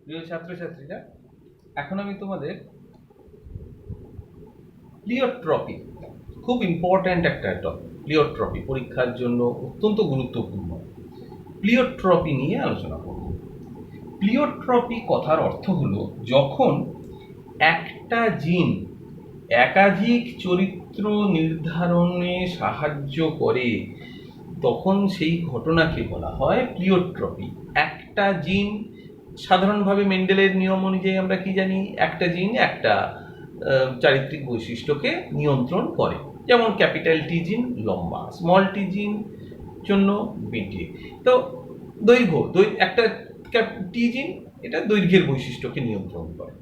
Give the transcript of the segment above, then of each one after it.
প্রিয় ছাত্রছাত্রীরা, এখন আমি তোমাদের প্লিওট্রপি, খুব ইম্পর্ট্যান্ট একটা টপিক। প্লিওট্রপি পরীক্ষার জন্য অত্যন্ত গুরুত্বপূর্ণ। প্লিওট্রপি নিয়ে আলোচনা করব। প্লিওট্রপি কথার অর্থ হলো যখন একটা জিন একাধিক চরিত্র নির্ধারণে সাহায্য করে, তখন সেই ঘটনাকে বলা হয় প্লিওট্রপি। একটা জিন, সাধারণভাবে মেন্ডেলের নিয়ম অনুযায়ী আমরা কি জানি, একটা জিন একটা চারিত্রিক বৈশিষ্ট্যকে নিয়ন্ত্রণ করে। যেমন ক্যাপিটাল টি জিন লম্বা, স্মল টি জিন জন্য বেঁটে। তো দৈর্ঘ্য একটা টি জিন এটা দৈর্ঘ্যের বৈশিষ্ট্যকে নিয়ন্ত্রণ করে।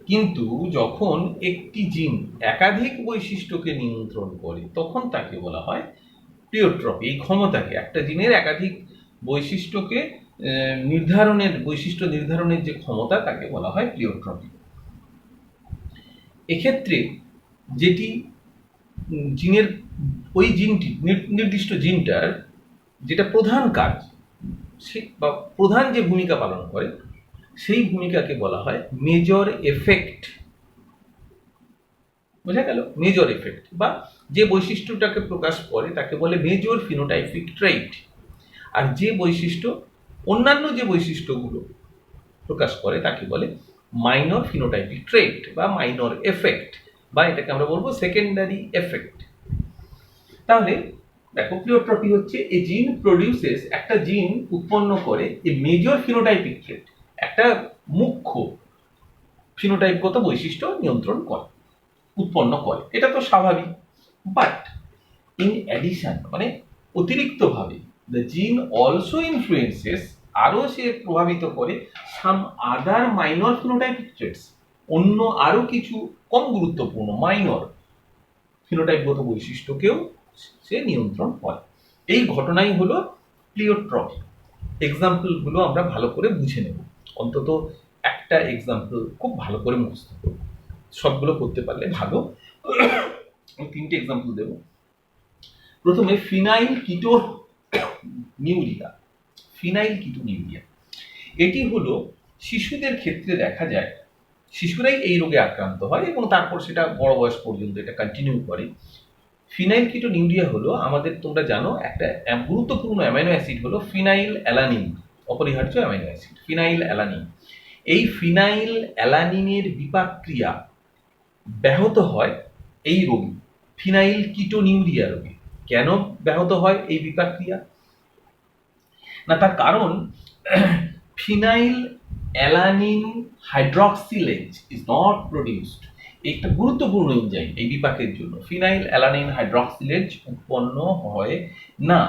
কিন্তু যখন একটি জিন একাধিক বৈশিষ্ট্যকে নিয়ন্ত্রণ করে, তখন তাকে বলা হয় প্লিওট্রপি। এই ক্ষমতাকে, একটা জিনের একাধিক বৈশিষ্ট্যকে বৈশিষ্ট্য নির্ধারণের যে ক্ষমতা, তাকে বলা হয় প্লিওট্রপি। এক্ষেত্রে যেটি জিনের, ওই জিনটি, নির্দিষ্ট জিনটার যেটা প্রধান কাজ, সে বা প্রধান যে ভূমিকা পালন করে, সেই ভূমিকাকে বলা হয় মেজর এফেক্ট। বোঝা গেল? মেজর এফেক্ট বা যে বৈশিষ্ট্যটাকে প্রকাশ করে তাকে বলে মেজর ফিনোটাইপিক ট্রেইট। আর যে বৈশিষ্ট্য, অন্যান্য যে বৈশিষ্ট্যগুলো প্রকাশ করে তাকে বলে মাইনর ফিনোটাইপিক ট্রেইট বা মাইনর এফেক্ট, বা এটাকে আমরা বলবো সেকেন্ডারি এফেক্ট। তাহলে দেখো, প্লিওট্রপি হচ্ছে এ জিন প্রডিউসেস, একটা জিন উৎপন্ন করে এ মেজর ফিনোটাইপিক ট্রেট, একটা মুখ্য ফিনোটাইপগত বৈশিষ্ট্য নিয়ন্ত্রণ করে, উৎপন্ন করে। এটা তো স্বাভাবিক। বাট ইন অ্যাডিশন, মানে অতিরিক্তভাবে, দ্য জিন অলসো ইনফ্লুয়েন্সেস, আরও সে প্রভাবিত করে সাম আদার মাইনর ফিনোটাইপিক ট্রেটস, অন্য আরও কিছু কম গুরুত্বপূর্ণ মাইনর ফিনোটাইপগত বৈশিষ্ট্যকেও সে নিয়ন্ত্রণ করে। এই ঘটনাই হলো প্লিওট্রপি। এক্সাম্পলগুলো আমরা ভালো করে বুঝে নেব। অন্তত একটা এক্সাম্পল খুব ভালো করে মুখস্থ করব, সবগুলো করতে পারলে ভালো। আমি 3টে এক্সাম্পল দেব। প্রথমে ফিনাইল কিটোনিউরিয়া। ফিনাইল কিটোনিউরিয়া এটি হলো শিশুদের ক্ষেত্রে দেখা যায়। শিশুরাই এই রোগে আক্রান্ত হয় এবং তারপর সেটা বড় বয়স পর্যন্ত এটা কন্টিনিউ করে। ফিনাইল কিটোনিউরিয়া হলো, আমাদের তোমরা জানো, একটা গুরুত্বপূর্ণ অ্যামাইনো অ্যাসিড হলো ফিনাইল অ্যালানিন, অপরিহার্য অ্যামাইনো অ্যাসিড ফিনাইল অ্যালানিন। এই ফিনাইল অ্যালানিনের বিপাক ক্রিয়া ব্যাহত হয় এই রোগে, ফিনাইল কিটোনিউরিয়া রোগে। কেন ব্যাহত হয় এই বিপাক ক্রিয়া? না, তার কারণ phenylalanine hydroxylase is not produced. একটা গুরুত্বপূর্ণ এনজাইম এই বিপাকের জন্য। ফিনাইল অ্যালানিন হাইড্রক্সিলেজ উৎপন্ন হয় না।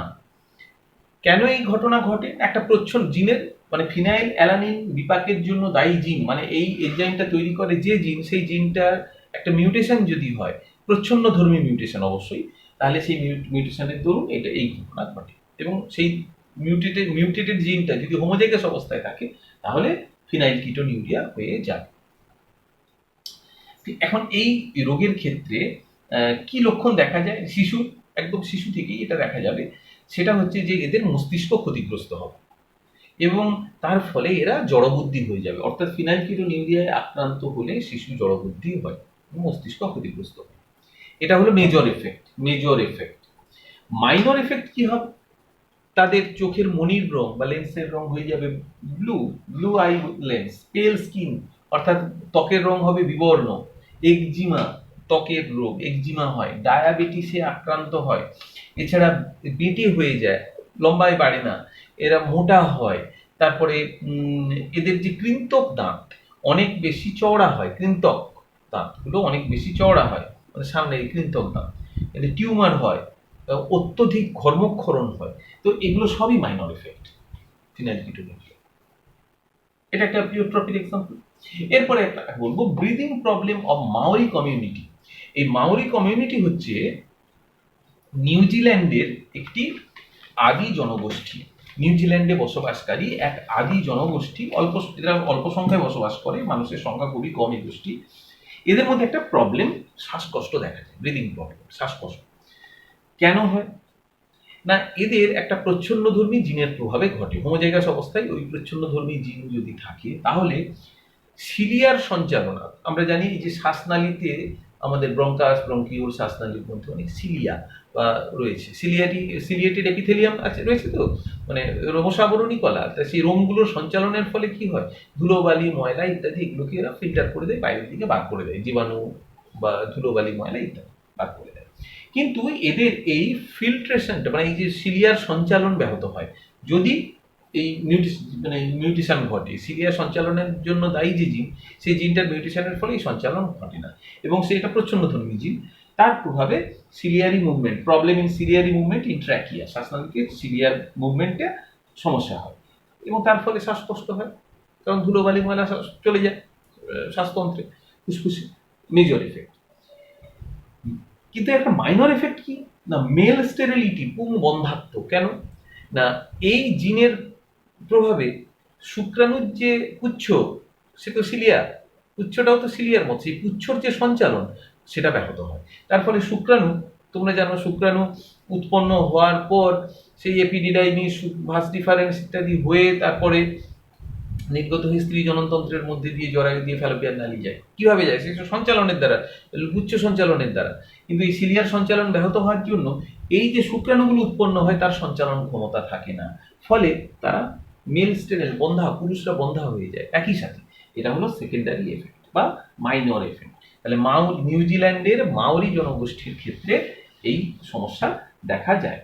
কেন এই ঘটনা ঘটে? একটা প্রচ্ছন্ন জিনের, মানে ফিনাইল অ্যালানিন বিপাকের জন্য দায়ী জিন, মানে এই এনজাইমটা তৈরি করে যে জিন, সেই জিনটার একটা মিউটেশন যদি হয়, প্রচ্ছন্ন ধর্মী মিউটেশন অবশ্যই, তাহলে সেই মিউটেশনের দরুন এটা এই ঘটনা ঘটে। এবং সেই মিউটেটেড জিনটা যদি হোমোজাইগাস অবস্থায় থাকে, তাহলে ফিনাইল কিটোনিউরিয়া হয়ে যায়। এখন এই রোগের ক্ষেত্রে কি লক্ষণ দেখা যায়? একদম শিশু থেকেই এটা দেখা যাবে। সেটা হচ্ছে যে এদের মস্তিষ্ক ক্ষতিগ্রস্ত হবে এবং তার ফলে এরা জড়বুদ্ধি হয়ে যাবে। অর্থাৎ ফিনাইল কিটোনিউরিয়ায় আক্রান্ত হলে শিশু জড়বুদ্ধি হয়, মস্তিষ্ক ক্ষতিগ্রস্ত হয়। এটা হলো মেজর এফেক্ট। মাইনর এফেক্ট কি হবে? তাদের চোখের মনির রং বা লেন্সের রং হয়ে যাবে ব্লু আই লেন্স, পেল স্কিন, অর্থাৎ ত্বকের রং হবে বিবর্ণ, একজিমা, ত্বকের রোগ, একজিমা হয়, ডায়াবেটিসে আক্রান্ত হয়, এছাড়া বেটে হয়ে যায়, লম্বায় বাড়ে না, এরা মোটা হয়। তারপরে এদের যে কৃন্তক দাঁত অনেক বেশি চওড়া হয়, কৃন্তক দাঁতগুলো অনেক বেশি চওড়া হয়, মানে সামনে কৃন্তক দাঁত, এদের টিউমার হয়, অত্যধিক ঘর্মক্ষরণ হয়। তো এগুলো সবই মাইনর এফেক্ট ফিনাইল কিটোনিউরিয়া। এটা একটা প্লিওট্রপির এক্সাম্পল। এরপরে একটা বলবো breathing problem of Maori community. এই মাওরি কমিউনিটি হচ্ছে নিউজিল্যান্ডের একটি আদি জনগোষ্ঠী। নিউজিল্যান্ডে বসবাসকারী এক আদি জনগোষ্ঠী, এরা অল্প সংখ্যায় বসবাস করে, মানুষের সংখ্যা খুবই কম এই গোষ্ঠী। এদের মধ্যে একটা প্রবলেম, শ্বাসকষ্ট দেখা যায়, ব্রিদিং প্রবলেম, শ্বাসকষ্ট। কেন হয়? না এদের একটা প্রচ্ছন্নধর্মী জিনের প্রভাবে ঘটে। হোমোজাইগাস অবস্থায় ওই প্রচ্ছন্নধর্মী জিন যদি থাকে তাহলে সিলিয়ার সঞ্চালনা, আমরা জানি যে শ্বাসনালীতে আমাদের ব্রঙ্কাস ব্রঙ্কিওল শ্বাসনালীর মধ্যে অনেক সিলিয়া বা রয়েছে, সিলিয়েটেড এপিথেলিয়াম আছে রয়েছে, তো মানে রোমসাবরণী কলা, তা সেই রোমগুলোর সঞ্চালনের ফলে কি হয়, ধুলোবালি ময়লা ইত্যাদি এগুলোকে এরা ফিল্টার করে দেয়, বাইরের দিকে বার করে দেয়, জীবাণু বা ধুলোবালি ময়লা ইত্যাদি বার করে দেয়। কিন্তু এদের এই ফিল্ট্রেশনটা মানে এই যে সিলিয়ার সঞ্চালন ব্যাহত হয় যদি এই মিউটেশন ঘটে। সিলিয়ার সঞ্চালনের জন্য দায়ী যে জিন, সেই জিনটার মিউটেশনের ফলে এই সঞ্চালন ঘটে না এবং সেটা প্রচ্ছন্নধর্মী জিন, তার প্রভাবে ciliary movement, problem in ciliary movement in trachea, শ্বাসনালীতে সিলিয়ার মুভমেন্টে সমস্যা হয় এবং তার ফলে শ্বাসকষ্ট হয়, কারণ ধুলোবালি ময়লা চলে যায় শ্বাসতন্ত্রে, ফুসফুসে, মেজর এফেক্ট। কিন্তু একটা মাইনর এফেক্ট কি না, মেল স্টেরিলিটি, পুং বন্ধাত্ম। কেন না এই জিনের প্রভাবে শুক্রাণুর যে পুচ্ছ, সে তো সিলিয়ার, পুচ্ছটাও তো সিলিয়ার মতো, সেই পুচ্ছর যে সঞ্চালন সেটা ব্যাহত হয়। তার ফলে শুক্রাণু, তোমরা জানো শুক্রাণু উৎপন্ন হওয়ার পর সেই এপিডিডাইমিস, ভাস ডিফারেন্স ইত্যাদি হয়ে তারপরে নির্গত হয়ে স্ত্রী জননতন্ত্রের মধ্যে দিয়ে জরায়ু দিয়ে ফ্যালোপিয়ান নালী যায়। কিভাবে যায়? সেটা সঞ্চালনের দ্বারা, গুচ্ছ সঞ্চালনের দ্বারা। কিন্তু এই সিলিয়ার সঞ্চালন ব্যাহত হওয়ার জন্য এই যে শুক্রাণুগুলো উৎপন্ন হয় তার সঞ্চালন ক্ষমতা থাকে না, ফলে তারা মেল স্টেরেল, বন্ধা, পুরুষরা বন্ধা হয়ে যায় একই সাথে। এটা হলো সেকেন্ডারি এফেক্ট বা মাইনর এফেক্ট। তাহলে নিউজিল্যান্ডের মাওরি জনগোষ্ঠীর ক্ষেত্রে এই সমস্যা দেখা যায়।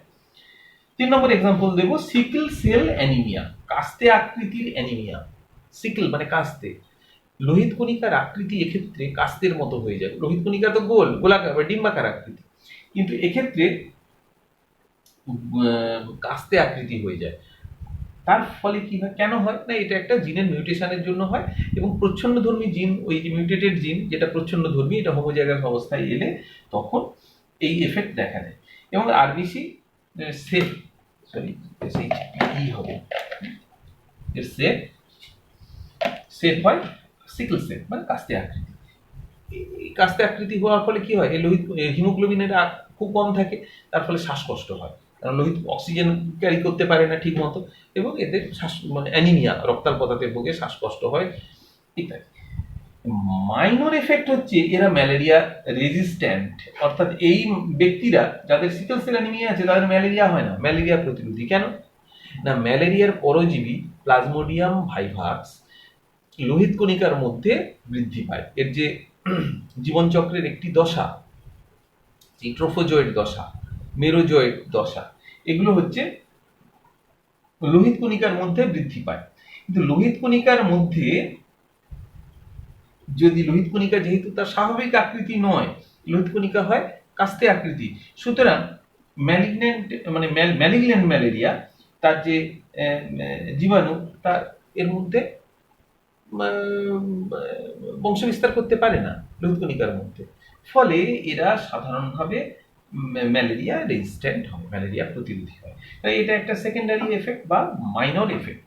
3 নম্বর এক্সাম্পল দেব, সিকল সেল অ্যানিমিয়া, কাস্তে আকৃতির অ্যানিমিয়া। সিকল মানে কাস্তে, লোহিত কণিকার আকৃতি এক্ষেত্রে কাস্তের মতো হয়ে যায়। লোহিত কণিকা তো গোলাকার বা ডিম্বাকার আকৃতি, কিন্তু এক্ষেত্রে কাস্তে আকৃতি হয়ে যায়। তার ফলে কি হয়, কেন হয় না, এটা একটা জিনের মিউটেশনের জন্য হয় এবং প্রচ্ছন্নধর্মী জিন, ওই যে মিউটেটেড জিন যেটা প্রচ্ছন্নধর্মী, এটা হোমোজাইগাস অবস্থায় এলে তখন এই এফেক্ট দেখা দেয়। এবং আরবিসি সেল, সরি সেই কি হবে, এর সেট হয় সিকল সেল মানে কাস্তে আকৃতি। এই কাস্তে আকৃতি হওয়ার ফলে কি হয়, এই লোহিত হিমোগ্লোবিনের খুব কম থাকে, তার ফলে শ্বাসকষ্ট হয়, কারণ লোহিত অক্সিজেন ক্যারি করতে পারে না ঠিক মতো এবং এদের মানে অ্যানিমিয়া, রক্তাল্পতাতে ভোগে, শ্বাসকষ্ট হয় ইত্যাদি। মাইনর এফেক্ট হচ্ছে এরা ম্যালেরিয়া রেজিস্ট্যান্ট, অর্থাৎ এই ব্যক্তিরা যাদের সিকল সেল অ্যানিমিয়া আছে তাদের ম্যালেরিয়া হয় না, ম্যালেরিয়া প্রতিরোধী। কেন না, ম্যালেরিয়ার পরজীবী প্লাজমোডিয়াম ভাইভাক্স লোহিত কণিকার মধ্যে বৃদ্ধি পায়। এর যে জীবনচক্রের একটি দশা, ট্রোফোজয়েড দশা, মেরোজয়েড দশা, এগুলো হচ্ছে লোহিত কণিকার মধ্যে বৃদ্ধি পায়। কিন্তু লোহিত কণিকার মধ্যে যদি লোহিত কণিকা যেহেতু তার স্বাভাবিক আকৃতি নয়, লোহিত কণিকা হয় কাস্তে আকৃতি, সুতরাং ম্যালিগন্যান্ট ম্যালেরিয়া, তার যে জীবাণু, তার এর মধ্যে বংশ বিস্তার করতে পারে না লোহিত কণিকার মধ্যে, ফলে এরা সাধারণভাবে ম্যালেরিয়া রেজিস্ট্যান্ট হয়, ম্যালেরিয়া প্রতিরোধী হয়। তাই এটা একটা সেকেন্ডারি এফেক্ট বা মাইনর এফেক্ট।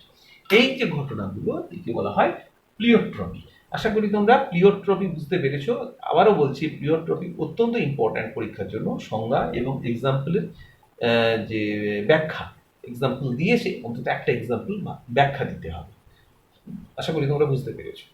এই যে ঘটনাগুলো একে বলা হয় প্লিওট্রপি। আশা করি তোমরা প্লিওট্রপি বুঝতে পেরেছো। আবারও বলছি, প্লিওট্রপি অত্যন্ত ইম্পর্ট্যান্ট পরীক্ষার জন্য। সংজ্ঞা এবং এক্সাম্পলের যে ব্যাখ্যা, এক্সাম্পল দিয়ে সে অন্তত একটা এক্সাম্পল বা ব্যাখ্যা দিতে হবে। আশা করি তোমরা বুঝতে পেরেছো।